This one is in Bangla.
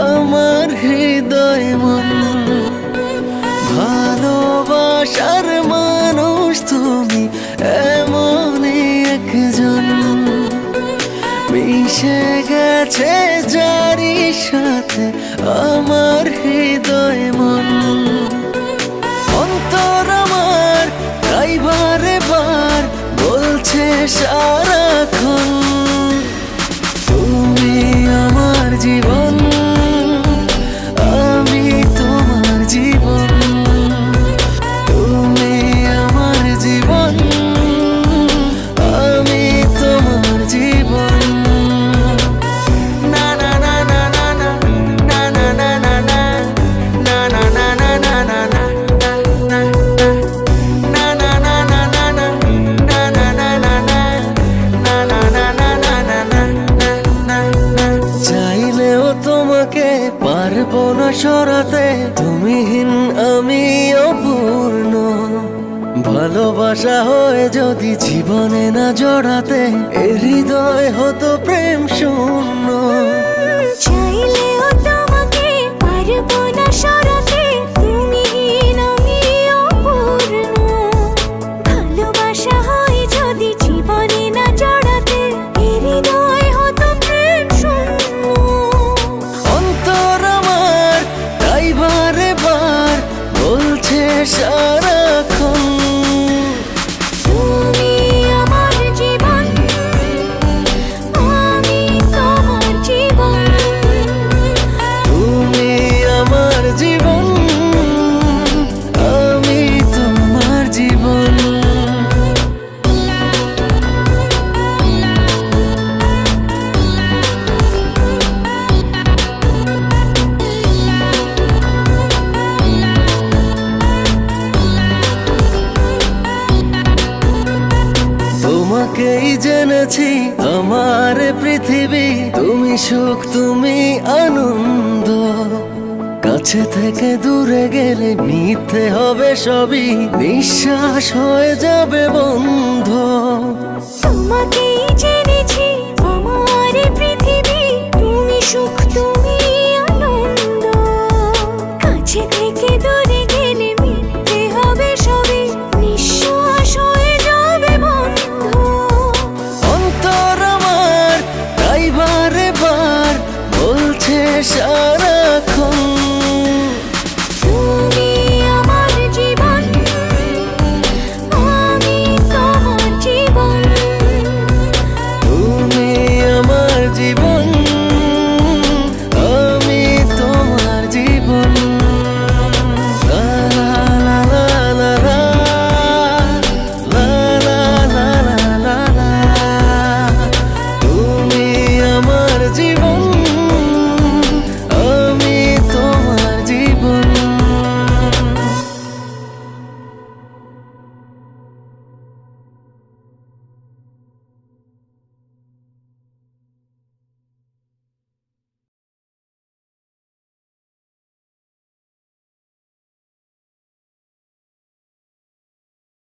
আমার হৃদয় মন। ভালোবাসার মানুষ তুমি এমনই একজন, মিশে গেছে যারি সাথে আমার হৃদয় মন। অন্তর আমার তাই বারে বার বলছে সারাক্ষণ, তুমি আমার জীবন, আমি তোমার জীবন। তুমি আমার জীবন, আমি তোমার জীবন। না না না না না না না না না না না না না না না না না না। তোমাকে পারবো না সরাতে, তুমিহীন আমি অপূর্ণ। ভালোবাসা হয়ে যদি জীবনে না জড়াতে, এ হৃদয় হতো প্রেম শূন্য। চাইলেও তোমাকে পারবো না সরাতে, তুমিহীন আমি অপূর্ণ। ভালোবাসা হয়ে যদি জীবনে না জড়াতে, এ হৃদয় হতো প্রেম শূন্য। বলছে সারাক্ষণ, তুমি আমার জীবন, আমি তোমার জীবন। তুমি আমার জীবন, আমি তোমার জীবন। তোমাকেই জেনেছি আমার পৃথিবী, তুমি সুখ তুমি আনন্দ। কাছে থেকে দূরে গেলে মিথ্যে হবে সবই, নিঃশ্বাস হয়ে যাবে বন্ধ। তোমাকেই জেনেছি আমার পৃথিবী, তুমি সুখ তুমি